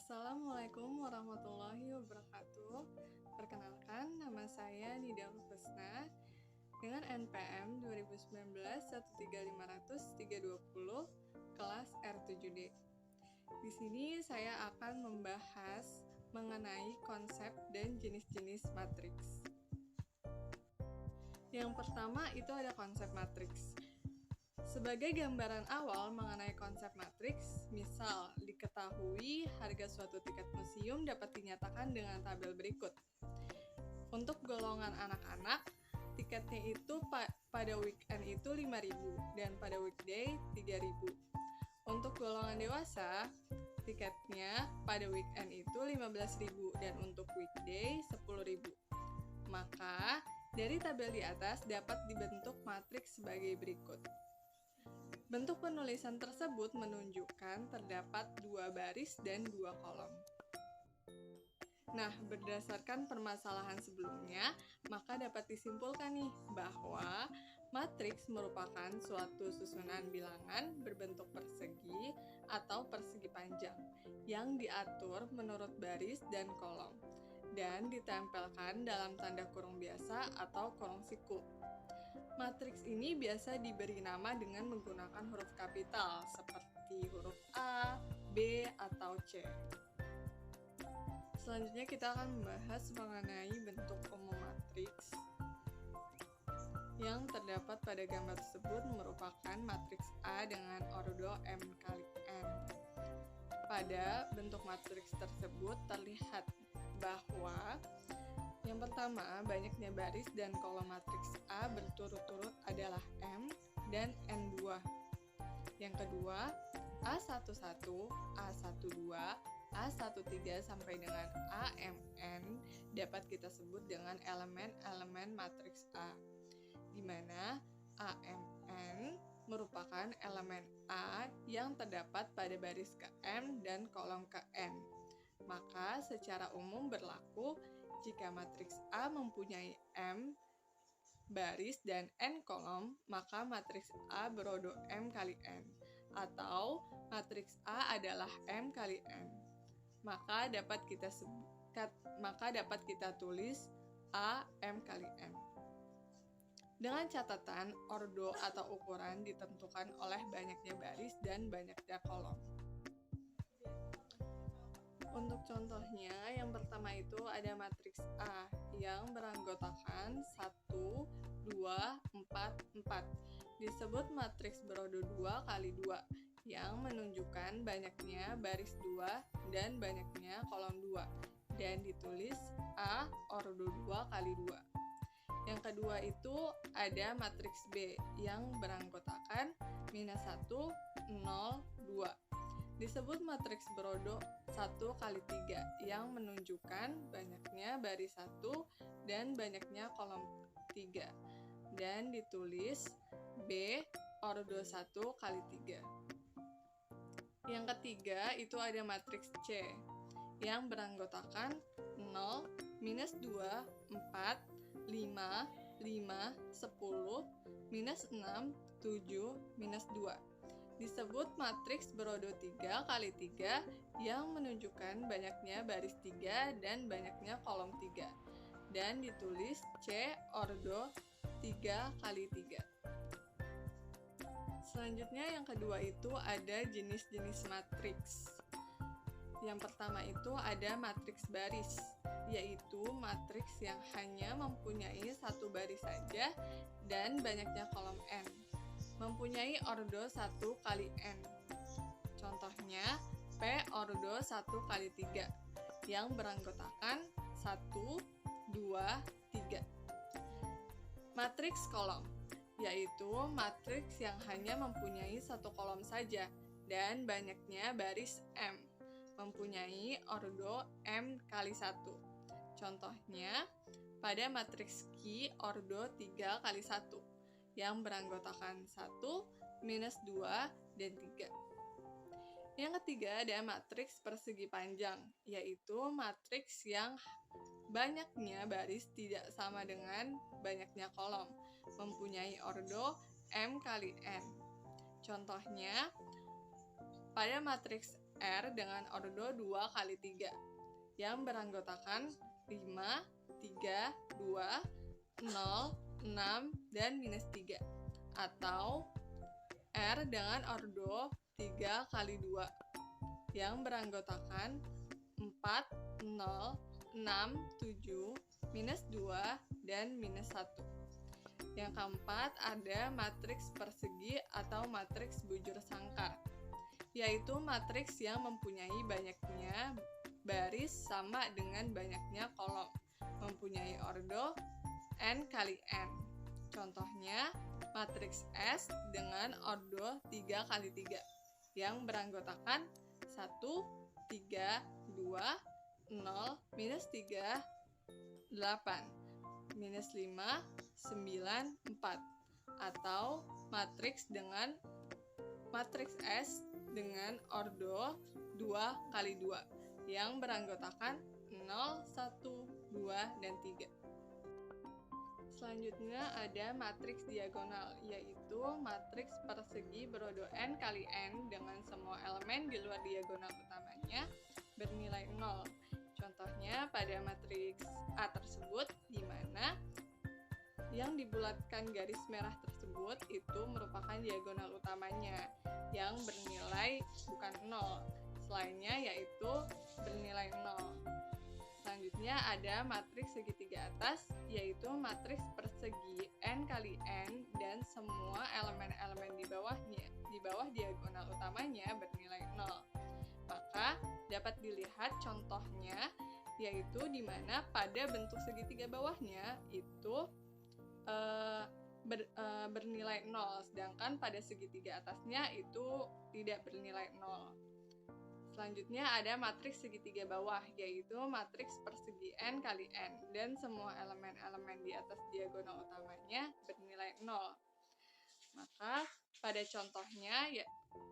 Assalamualaikum warahmatullahi wabarakatuh. Perkenalkan, nama saya Nida Husna dengan NPM 2019-13500-320 kelas R7D. Di sini saya akan membahas mengenai konsep dan jenis-jenis matriks. Yang pertama itu ada konsep matriks. Sebagai gambaran awal mengenai konsep matriks, misal diketahui harga suatu tiket museum dapat dinyatakan dengan tabel berikut. Untuk golongan anak-anak, tiketnya itu pada weekend itu 5.000 dan pada weekday 3.000. Untuk golongan dewasa, tiketnya pada weekend itu 15.000 dan untuk weekday 10.000. Maka, dari tabel di atas dapat dibentuk matriks sebagai berikut. Bentuk penulisan tersebut menunjukkan terdapat 2 baris dan 2 kolom. Nah, berdasarkan permasalahan sebelumnya, maka dapat disimpulkan nih bahwa matriks merupakan suatu susunan bilangan berbentuk persegi atau persegi panjang yang diatur menurut baris dan kolom dan ditempelkan dalam tanda kurung biasa atau kurung siku. Matriks ini biasa diberi nama dengan menggunakan huruf kapital seperti huruf A, B, atau C. Selanjutnya kita akan membahas mengenai bentuk umum matriks. Yang terdapat pada gambar tersebut merupakan matriks A dengan ordo M kali N. Pada bentuk matriks tersebut terlihat bahwa yang pertama, banyaknya baris dan kolom matriks A berturut-turut adalah M dan N2. Yang kedua, A11, A12, A13 sampai dengan AMN dapat kita sebut dengan elemen-elemen matriks A, di mana AMN merupakan elemen A yang terdapat pada baris ke M dan kolom ke N. Maka secara umum berlaku jika matriks A mempunyai M baris dan N kolom, maka matriks A berodo M kali N, atau matriks A adalah M kali N. Maka dapat kita tulis A M kali N. Dengan catatan ordo atau ukuran ditentukan oleh banyaknya baris dan banyaknya kolom. Untuk contohnya, yang pertama itu ada matriks A yang beranggotakan 1, 2, 4, 4. Disebut matriks berodo 2 kali 2 yang menunjukkan banyaknya baris 2 dan banyaknya kolom 2 dan ditulis A ordo 2 kali 2. Yang kedua itu ada matriks B yang beranggotakan minus 1, 0, 2. Disebut matriks berodo 1 kali 3 yang menunjukkan banyaknya baris 1 dan banyaknya kolom 3 dan ditulis B ordo 1 kali 3. Yang ketiga itu ada matriks C yang beranggotakan 0, minus 2, 4, 5, 5, 10, minus 6, 7, minus 2. Disebut matriks berodo 3 kali 3 yang menunjukkan banyaknya baris 3 dan banyaknya kolom 3 dan ditulis C ordo 3 kali 3. Selanjutnya yang kedua itu ada jenis-jenis matriks. Yang pertama itu ada matriks baris, yaitu matriks yang hanya mempunyai satu baris saja dan banyaknya kolom N. Mempunyai ordo 1 kali N. Contohnya P ordo 1 kali 3 yang beranggotakan 1, 2, 3. Matriks kolom, yaitu matriks yang hanya mempunyai satu kolom saja dan banyaknya baris M. Mempunyai ordo M kali 1. Contohnya pada matriks Q ordo 3 kali 1 yang beranggotakan 1, minus 2, dan 3. Yang ketiga ada matriks persegi panjang, yaitu matriks yang banyaknya baris tidak sama dengan banyaknya kolom, mempunyai ordo M kali N. Contohnya, pada matriks R dengan ordo 2 kali 3 yang beranggotakan 5, 3, 2, 0, 6, dan minus 3. Atau R dengan ordo 3 kali 2 yang beranggotakan 4, 0, 6, 7, minus 2, dan minus 1. Yang keempat ada matriks persegi atau matriks bujur sangkar, yaitu matriks yang mempunyai banyaknya baris sama dengan banyaknya kolom, mempunyai ordo n kali n. Contohnya, matriks S dengan ordo 3 kali 3 yang beranggotakan 1, 3, 2, 0, minus 3, 8, minus 5, 9, 4. Atau matriks S dengan ordo 2 kali 2 yang beranggotakan 0, 1, 2, dan 3. Selanjutnya ada matriks diagonal, yaitu matriks persegi berordo n kali n dengan semua elemen di luar diagonal utamanya bernilai 0. Contohnya pada matriks A tersebut, di mana yang dibulatkan garis merah tersebut itu merupakan diagonal utamanya yang bernilai bukan 0. Selainnya yaitu bernilai 0. Selanjutnya ada matriks segitiga atas, yaitu matriks persegi n kali n dan semua elemen-elemen di bawah diagonal utamanya bernilai 0. Maka dapat dilihat contohnya, yaitu di mana pada bentuk segitiga bawahnya itu bernilai 0, sedangkan pada segitiga atasnya itu tidak bernilai 0. Selanjutnya ada matriks segitiga bawah, yaitu matriks persegi n kali n dan semua elemen-elemen di atas diagonal utamanya bernilai 0. Maka pada contohnya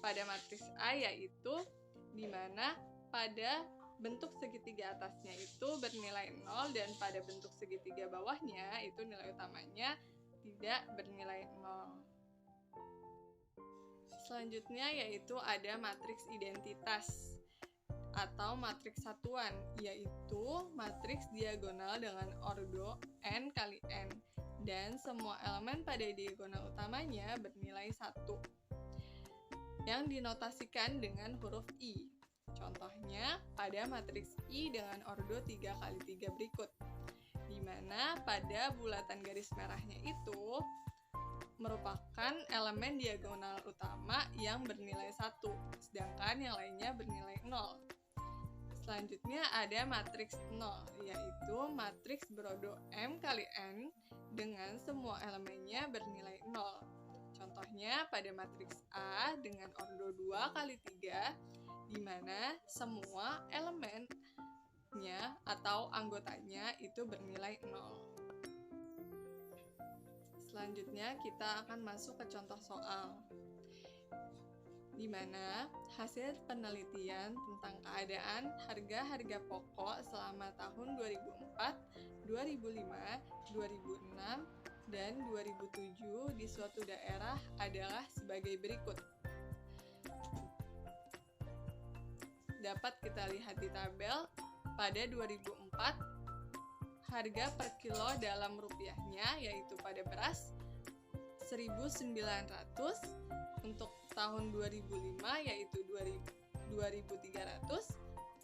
pada matriks A yaitu di mana pada bentuk segitiga atasnya itu bernilai 0 dan pada bentuk segitiga bawahnya itu nilai utamanya tidak bernilai 0. Selanjutnya yaitu ada matriks identitas atau matriks satuan, yaitu matriks diagonal dengan ordo n kali n dan semua elemen pada diagonal utamanya bernilai 1 yang dinotasikan dengan huruf I. Contohnya pada matriks I dengan ordo 3 kali 3 berikut, di mana pada bulatan garis merahnya itu merupakan elemen diagonal utama yang bernilai 1, sedangkan yang lainnya bernilai 0. Selanjutnya ada matriks 0, yaitu matriks berordo m kali n dengan semua elemennya bernilai 0. Contohnya pada matriks A dengan ordo 2 kali 3, di mana semua elemennya atau anggotanya itu bernilai 0. Selanjutnya kita akan masuk ke contoh soal, di mana hasil penelitian tentang keadaan harga-harga pokok selama tahun 2004, 2005, 2006, dan 2007 di suatu daerah adalah sebagai berikut. Dapat kita lihat di tabel, pada 2004 harga per kilo dalam rupiahnya yaitu pada beras 1.900, untuk tahun 2005 yaitu 2.300,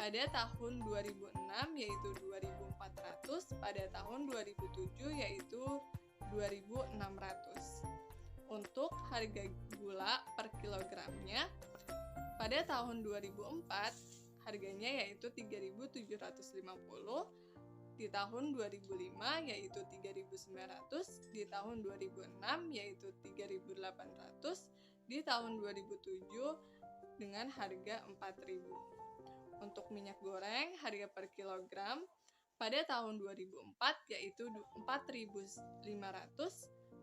pada tahun 2006 yaitu 2.400, pada tahun 2007 yaitu 2.600. Untuk harga gula per kilogramnya pada tahun 2004 harganya yaitu 3.750, di tahun 2005 yaitu 3.900, di tahun 2006 yaitu 3.800, di tahun 2007 dengan harga 4.000. Untuk minyak goreng harga per kilogram pada tahun 2004 yaitu 4.500,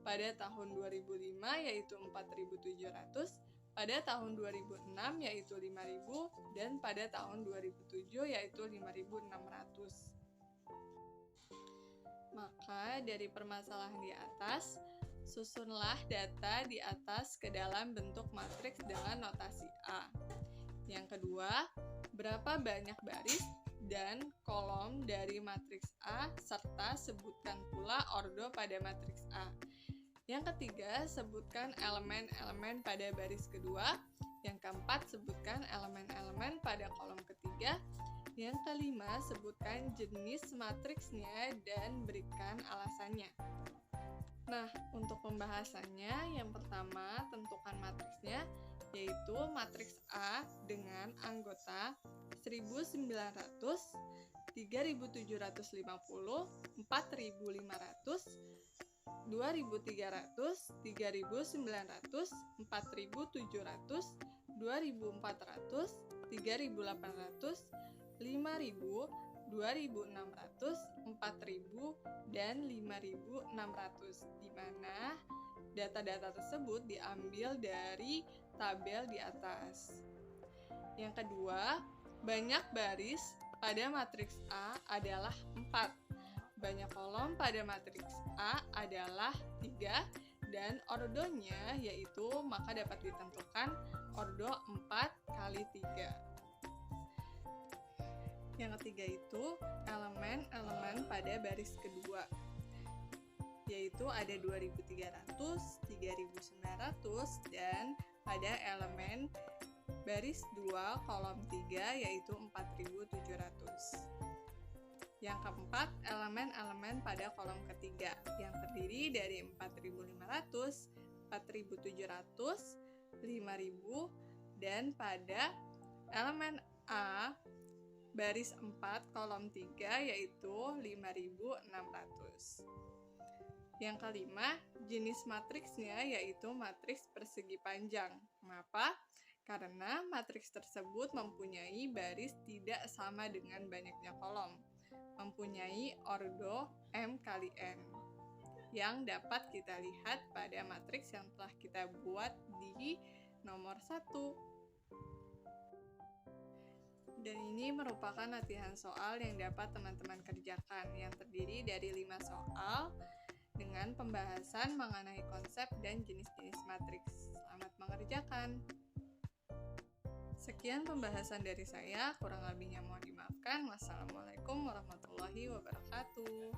pada tahun 2005 yaitu 4.700, pada tahun 2006 yaitu 5.000, dan pada tahun 2007 yaitu 5.600. Maka dari permasalahan di atas, susunlah data di atas ke dalam bentuk matriks dengan notasi A, Yang kedua, berapa banyak baris dan kolom dari matriks A serta sebutkan pula ordo pada matriks A. Yang ketiga, sebutkan elemen-elemen pada baris kedua. Yang keempat, sebutkan elemen-elemen pada kolom ketiga. Yang kelima, sebutkan jenis matriksnya dan berikan alasannya. Nah, untuk pembahasannya, yang pertama, tentukan matriksnya, yaitu matriks A dengan anggota 1900, 3750, 4500, 2300, 3900, 4700, 2400, 3800, 5000, 2600, 4000, dan 5600, di mana data-data tersebut diambil dari tabel di atas. Yang kedua, banyak baris pada matriks A adalah 4. Banyak kolom pada matriks A adalah 3, dan ordonya yaitu maka dapat ditentukan ordo 4 kali 3. Yang ketiga itu elemen-elemen pada baris kedua, yaitu ada 2300, 3900, dan pada elemen baris 2 kolom 3 yaitu 4700. Yang keempat, elemen-elemen pada kolom ketiga yang terdiri dari 4500, 4700, 5000, dan pada elemen A baris 4 kolom 3 yaitu 5600. Yang kelima, jenis matriksnya yaitu matriks persegi panjang. Mengapa? Karena matriks tersebut mempunyai baris tidak sama dengan banyaknya kolom, mempunyai ordo M kali N, yang dapat kita lihat pada matriks yang telah kita buat di nomor 1. Dan ini merupakan latihan soal yang dapat teman-teman kerjakan, yang terdiri dari 5 soal dengan pembahasan mengenai konsep dan jenis-jenis matriks. Selamat mengerjakan. Sekian pembahasan dari saya, kurang lebihnya mohon dimaafkan. Wassalamualaikum warahmatullahi wabarakatuh.